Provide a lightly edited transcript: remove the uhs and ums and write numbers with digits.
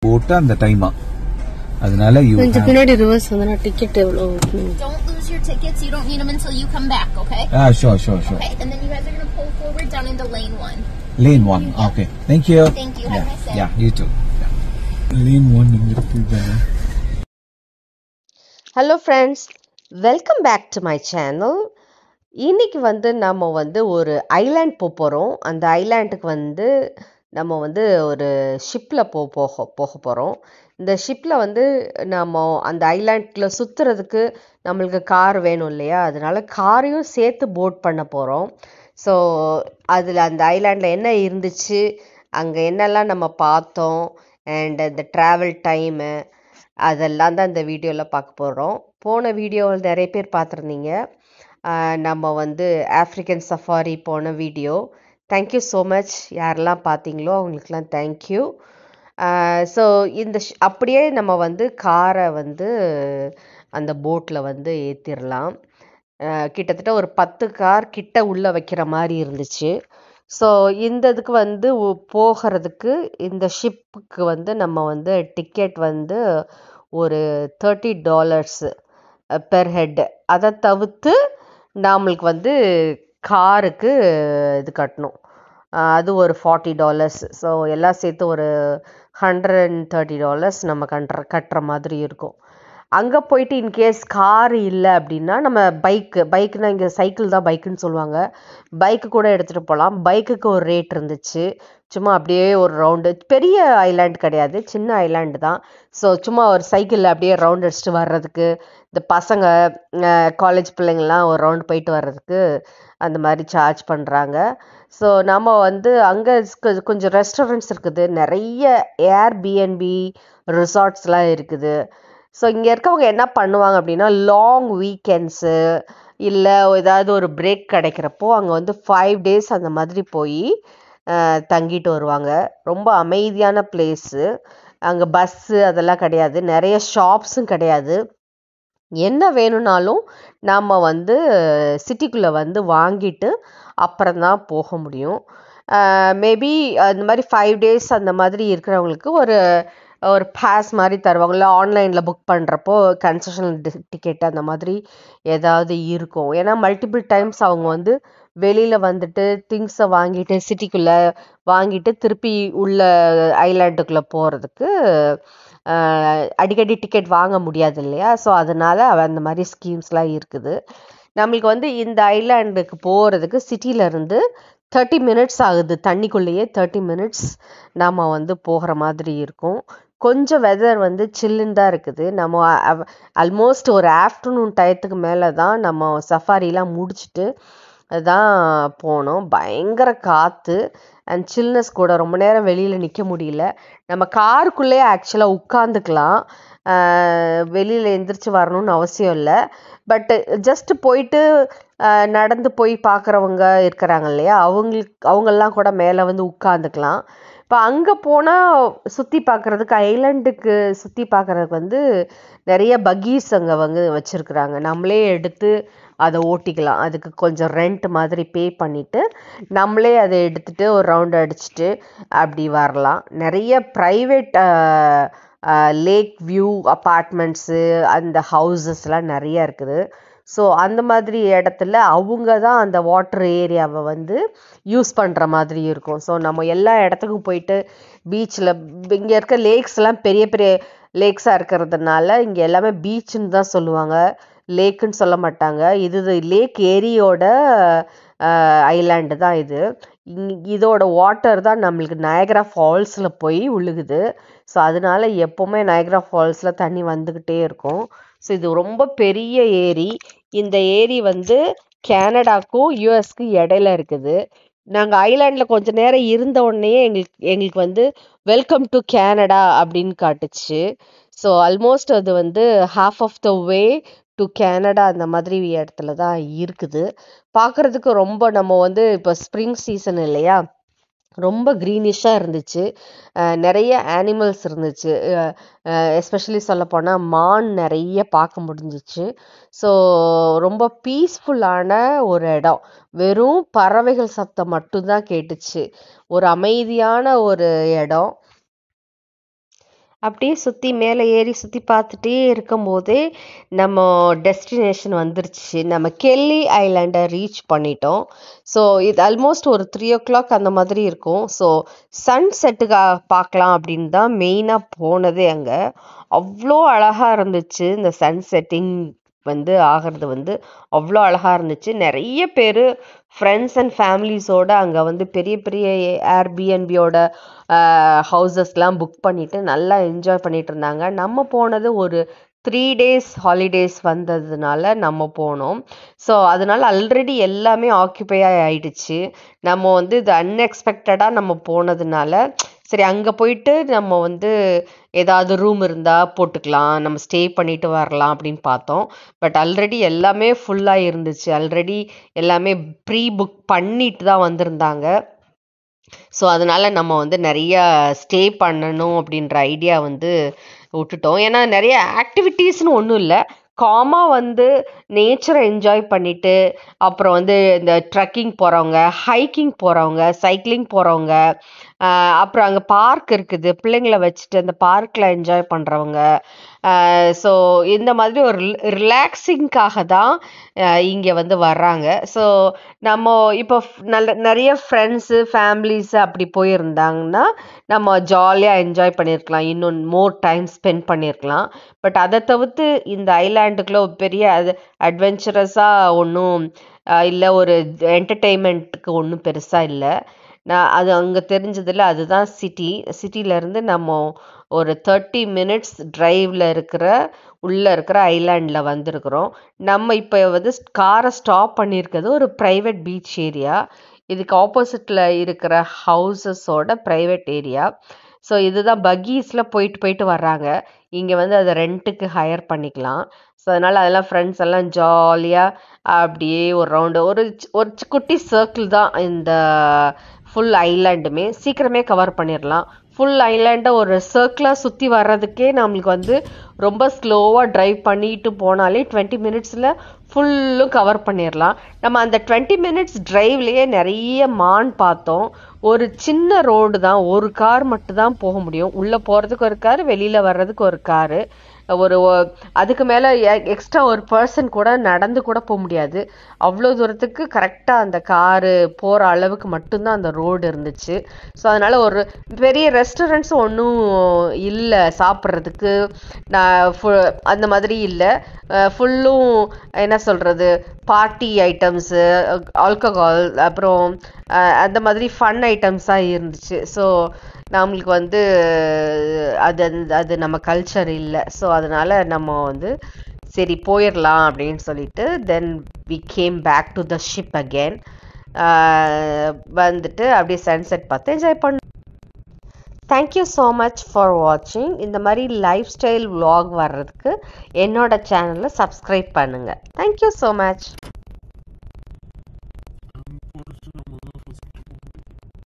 போட்டு அந்த டைமா அதனால கொஞ்சம் பின்னாடி ரிவர்ஸ் வந்தா டிக்கெட் எவ்வளவு Don't lose your tickets. You don't need them until you come back, okay? sure. Okay, and then you guys are going to pull forward down into lane 1. Lane 1. Okay. Thank you. Thank you. Have a nice day. Yeah, you too. Yeah. Lane 1 இங்க இருக்குங்க. Hello friends, welcome back to my channel. இன்னைக்கு நம்ம ஒரு island போகிறோம். அந்த ஐலாண்டுக்கு நம்ம ஒரு ஷிப்பில் போக போகிறோம். இந்த ஷிப்பில் நம்ம அந்த ஐலாண்டில் சுற்றுறதுக்கு நம்மளுக்கு கார் வேணும் இல்லையா, அதனால காரையும் சேர்த்து போட் பண்ண போகிறோம். ஸோ அதில் அந்த ஐலாண்டில் என்ன இருந்துச்சு, அங்கே என்னெல்லாம் நம்ம பார்த்தோம், அண்ட் இந்த ட்ராவல் டைமு அதெல்லாம் தான் இந்த வீடியோவில் பார்க்க போகிறோம். போன வீடியோவில் நிறைய பேர் பார்த்துருந்தீங்க. நம்ம ஆஃப்ரிக்கன் சஃபாரி போன வீடியோ. Thank you so much. யாரெல்லாம் பார்த்தீங்களோ அவங்களுக்குலாம் தேங்க்யூ. ஸோ இந்த அப்படியே நம்ம காரை அந்த போட்டில் ஏற்றிடலாம். கிட்டத்தட்ட ஒரு 10 கார் கிட்ட உள்ளே வைக்கிற மாதிரி இருந்துச்சு. ஸோ இந்த இதுக்கு போகிறதுக்கு இந்த ஷிப்புக்கு நம்ம டிக்கெட் ஒரு $30 பெர் ஹெட். அதை தவிர்த்து நம்மளுக்கு காருக்கு இது கட்டணும், அது ஒரு $40. ஸோ எல்லாம் சேர்த்து ஒரு $130 நம்ம கட்டுற மாதிரி இருக்கும். அங்கே போயிட்டு இன்கேஸ் கார் இல்லை அப்படின்னா நம்ம பைக்குனா இங்கே சைக்கிள் தான் பைக்குன்னு சொல்லுவாங்க, பைக்கு கூட எடுத்துகிட்டு போகலாம். பைக்குக்கு ஒரு ரேட் இருந்துச்சு. சும்மா அப்படியே ஒரு ரவுண்டு, பெரிய ஐலாண்டு கிடையாது, சின்ன ஐலாண்டு தான். ஸோ சும்மா ஒரு சைக்கிளில் அப்படியே ரவுண்ட் அடிச்சுட்டு வர்றதுக்கு, இந்த பசங்க காலேஜ் பிள்ளைங்கள்லாம் ஒரு ரவுண்டு போயிட்டு வர்றதுக்கு அந்த மாதிரி சார்ஜ் பண்ணுறாங்க. ஸோ நம்ம அங்கே கொஞ்சம் ரெஸ்டாரண்ட்ஸ் இருக்குது, நிறைய ஏர்பிஎன்பி ரிசார்ட்ஸ்லாம் இருக்குது. ஸோ இங்கே இருக்கவங்க என்ன பண்ணுவாங்க அப்படின்னா, லாங் வீக்கெண்ட்ஸு இல்லை ஏதாவது ஒரு பிரேக் கிடைக்கிறப்போ அங்கே 5 days அந்த மாதிரி போய் தங்கிட்டு வருவாங்க. ரொம்ப அமைதியான பிளேஸு. அங்கே பஸ்ஸு அதெல்லாம் கிடையாது, நிறைய ஷாப்ஸும் கிடையாது. என்ன வேணும்னாலும் நாம் சிட்டிக்குள்ளே வாங்கிட்டு அப்புறம்தான் போக முடியும். மேபி அந்த மாதிரி 5 days அந்த மாதிரி இருக்கிறவங்களுக்கு ஒரு பாஸ் மாதிரி தருவாங்க. இல்லை ஆன்லைனில் புக் பண்ணுறப்போ கன்செஷனல் டிக்கெட் அந்த மாதிரி ஏதாவது இருக்கும். ஏன்னா மல்டிபிள் டைம்ஸ் அவங்க வெளியில் திங்ஸை வாங்கிட்டு சிட்டிக்குள்ளே வாங்கிட்டு திருப்பி உள்ள ஐலாண்டுக்குள்ளே போகிறதுக்கு அடிக்கடி டிக்கெட் வாங்க முடியாது இல்லையா. ஸோ அதனால் அந்த மாதிரி ஸ்கீம்ஸ்லாம் இருக்குது. நம்மளுக்கு இந்த ஐலாண்டுக்கு போகிறதுக்கு சிட்டியிலேருந்து 30 minutes ஆகுது. தண்ணிக்குள்ளேயே 30 minutes நாம் போகிற மாதிரி இருக்கும். கொஞ்சம் வெதர் சில்லுன்னு தான் இருக்குது. நம்ம ஆல்மோஸ்ட் ஒரு ஆஃப்டர்நூன் டயத்துக்கு மேலே தான் நம்ம சஃபாரிலாம் முடிச்சுட்டு தான் போனோம். பயங்கர காற்று அண்ட் சில்னஸ் கூட, ரொம்ப நேரம் வெளியில் நிற்க முடியல. நம்ம காருக்குள்ளேயே ஆக்சுவலாக உட்காந்துக்கலாம், வெளியில் எந்திரிச்சு வரணும்னு அவசியம் இல்லை. பட்டு ஜஸ்ட்டு போயிட்டு நடந்து போய் பார்க்குறவங்க இருக்கிறாங்க இல்லையா, அவங்கெல்லாம் கூட மேலே உட்காந்துக்கலாம். இப்போ அங்கே போனால் சுற்றி பார்க்குறதுக்கு, ஐலாண்டுக்கு சுற்றி பார்க்குறதுக்கு நிறைய பக்கீஸ் அங்கே வச்சுருக்குறாங்க. நம்மளே எடுத்து அதை ஓட்டிக்கலாம். அதுக்கு கொஞ்சம் ரெண்ட் மாதிரி பே பண்ணிவிட்டு நம்மளே அதை எடுத்துகிட்டு ஒரு ரவுண்ட் அடிச்சுட்டு அப்படி வரலாம். நிறைய ப்ரைவேட் லேக் வியூ அப்பார்ட்மெண்ட்ஸு அந்த ஹவுசஸ்லாம் நிறைய இருக்குது. ஸோ அந்த மாதிரி இடத்துல அவங்க தான் அந்த வாட்டர் ஏரியாவை யூஸ் பண்ணுற மாதிரி இருக்கும். ஸோ நம்ம எல்லா இடத்துக்கும் போயிட்டு பீச்சில், இங்கே இருக்க லேக்ஸ்லாம் பெரிய பெரிய லேக்ஸாக இருக்கிறதுனால இங்கே எல்லாமே பீச்சுன்னு தான் சொல்லுவாங்க, லேக்குன்னு சொல்ல மாட்டாங்க. இது லேக் ஏரியோட ஐலாண்டு தான் இது. இதோட வாட்டர் தான் நம்மளுக்கு நயகரா ஃபால்ஸில் போய் விழுகுது. ஸோ அதனால எப்போவுமே நயகரா ஃபால்ஸில் தண்ணி வந்துக்கிட்டே இருக்கும். ஸோ இது ரொம்ப பெரிய ஏரி. இந்த ஏரி கனடாக்கும் யூஎஸ்க்கு இடையில இருக்குது. நாங்கள் ஐலாண்டில் கொஞ்ச நேரம் இருந்த உடனே எங்களுக்கு வெல்கம் டு கேனடா அப்படின்னு காட்டுச்சு. ஸோ ஆல்மோஸ்ட் அது half of the way to Canada அந்த மாதிரி இடத்துல தான் இருக்குது. பார்க்குறதுக்கு ரொம்ப நம்ம இப்போ ஸ்ப்ரிங் சீசன் இல்லையா, ரொம்ப க்ரீனிஷாக இருந்துச்சு. நிறைய ஆனிமல்ஸ் இருந்துச்சு. எஸ்பெஷலி சொல்லப்போனால் மான் நிறைய பார்க்க முடிஞ்சிச்சு. ஸோ ரொம்ப பீஸ்ஃபுல்லான ஒரு இடம். வெறும் பறவைகள் சத்தம் மட்டும்தான் கேட்டுச்சு. ஒரு அமைதியான ஒரு இடம். அப்படியே சுற்றி மேலே ஏறி சுற்றி பார்த்துட்டே இருக்கும்போதே நம்ம டெஸ்டினேஷன் வந்துருச்சு. நம்ம கெல்லி ஐலாண்டை ரீச் பண்ணிட்டோம். ஸோ இது ஆல்மோஸ்ட் ஒரு 3 o'clock அந்த மாதிரி இருக்கும். ஸோ சன்செட்டுக்கு பார்க்கலாம் அப்படின்னு தான் மெயினாக போனதே அங்கே. அவ்வளோ அழகாக இருந்துச்சு. இந்த சன்செட்டிங் ஆகிறது அவ்வளோ அழகாக இருந்துச்சு. நிறைய பேர் ஃப்ரெண்ட்ஸ் அண்ட் ஃபேமிலிஸோட அங்கே பெரிய பெரிய ஏர்பிஎன்பியோட ஹவுசஸ்லாம் புக் பண்ணிவிட்டு நல்லா என்ஜாய் பண்ணிட்டு இருந்தாங்க. நம்ம போனது ஒரு 3 days ஹாலிடேஸ் வந்ததுனால நம்ம போனோம். ஸோ அதனால ஆல்ரெடி எல்லாமே ஆக்குப்பை ஆயிடுச்சு. நம்ம இது அன்எக்ஸ்பெக்டடாக நம்ம போனதுனால சரி அங்கே போயிட்டு நம்ம ஏதாவது ரூம் இருந்தால் போட்டுக்கலாம், நம்ம ஸ்டே பண்ணிட்டு வரலாம் அப்படின்னு பார்த்தோம். பட் ஆல்ரெடி எல்லாமே ஃபுல்லாக இருந்துச்சு. ஆல்ரெடி எல்லாமே ப்ரீ புக் பண்ணிட்டு தான் வந்திருந்தாங்க. ஸோ அதனால நம்ம நிறைய ஸ்டே பண்ணணும் அப்படின்ற ஐடியா விட்டுட்டோம். ஏன்னா நிறைய ஆக்டிவிட்டீஸ்னு ஒன்றும் இல்லை, காமாக நேச்சரை என்ஜாய் பண்ணிட்டு அப்புறம் இந்த ட்ரெக்கிங் போகிறவங்க, ஹைக்கிங் போகிறவங்க, சைக்கிளிங் போகிறவங்க, அப்புறம் அங்கே பார்க் இருக்குது, பிள்ளைங்களை வச்சுட்டு அந்த பார்க்கில் என்ஜாய் பண்ணுறவங்க. ஸோ இந்த மாதிரி ஒரு ரிலாக்ஸிங்காக தான் இங்கே வர்றாங்க. ஸோ நம்ம இப்போ நிறைய ஃப்ரெண்ட்ஸு ஃபேமிலிஸு அப்படி போயிருந்தாங்கன்னா நம்ம ஜாலியாக என்ஜாய் பண்ணியிருக்கலாம், இன்னும் மோர் டைம் ஸ்பெண்ட் பண்ணியிருக்கலாம். பட் அதை தவிர்த்து இந்த ஐலாண்டுக்குள்ளே பெரிய அட்வென்ச்சரஸாக ஒன்றும் இல்லை, ஒரு என்டர்டெயின்மெண்ட்டுக்கு ஒன்றும் பெருசாக இல்லை. நான் அது அங்கே தெரிஞ்சதில் அதுதான் சிட்டியிலேருந்து நம்ம ஒரு 30 minutes டிரைவில் உள்ளே இருக்கிற ஐலாண்டில் வந்திருக்கிறோம். நம்ம இப்போ காரை ஸ்டாப் பண்ணியிருக்கிறது ஒரு ப்ரைவேட் பீச் ஏரியா. இதுக்கு ஆப்போசிட்டில் இருக்கிற ஹவுசஸோட ப்ரைவேட் ஏரியா. ஸோ இதுதான் பக்கீஸில் போயிட்டு வர்றாங்க. இங்கே அதை ரெண்ட்டுக்கு ஹையர் பண்ணிக்கலாம். ஸோ அதனால் அதெல்லாம் ஃப்ரெண்ட்ஸ் எல்லாம் ஜாலியாக அப்படியே ஒரு ரவுண்டு ஒரு குட்டி சர்க்கிள் தான் இந்த ஃபுல் ஐலாண்டுமே. சீக்கிரமே கவர் பண்ணிடலாம். ஃபுல் ஐலாண்டை ஒரு சர்க்கிளாக சுற்றி வர்றதுக்கே நம்மளுக்கு ரொம்ப ஸ்லோவாக ட்ரைவ் பண்ணிட்டு போனாலே 20 minutesல ஃபுல்லும் கவர் பண்ணிடலாம். நம்ம அந்த 20 minutes டிரைவ்லேயே நிறைய மான் பார்த்தோம். ஒரு சின்ன ரோடு தான், ஒரு கார் மட்டும் தான் போக முடியும். உள்ளே போகிறதுக்கு ஒரு காரு, வெளியில் வர்றதுக்கு ஒரு காரு. அதுக்கு மேலே எக்ஸ்ட்ரா ஒரு பர்சன் கூட நடந்து கூட போக முடியாது. அவ்வளோ தூரத்துக்கு கரெக்டாக அந்த காரு போகிற அளவுக்கு மட்டும்தான் அந்த ரோடு இருந்துச்சு. ஸோ அதனால் ஒரு பெரிய ரெஸ்டாரண்ட்ஸும் ஒன்றும் இல்லை சாப்பிட்றதுக்கு, அந்த மாதிரி இல்லை. ஃபுல்லும் என்ன சொல்கிறது, பார்ட்டி ஐட்டம்ஸு, ஆல்கஹால், அப்புறம் அந்த மாதிரி ஃபன் ஐட்டம்ஸாக இருந்துச்சு. ஸோ நம்மளுக்கு அது நம்ம கல்ச்சர் இல்லை. ஸோ அதனால் நம்ம சரி போயிடலாம் அப்படின்னு சொல்லிட்டு then we came back to the ship again. அப்படியே சன்செட் பார்த்து என்ஜாய் பண்ணோம். தேங்க்யூ ஸோ மச் ஃபார் வாட்சிங். இந்த மாதிரி லைஃப் ஸ்டைல் vlog வர்றதுக்கு என்னோட சேனலை சப்ஸ்கிரைப் பண்ணுங்கள். Thank you so much.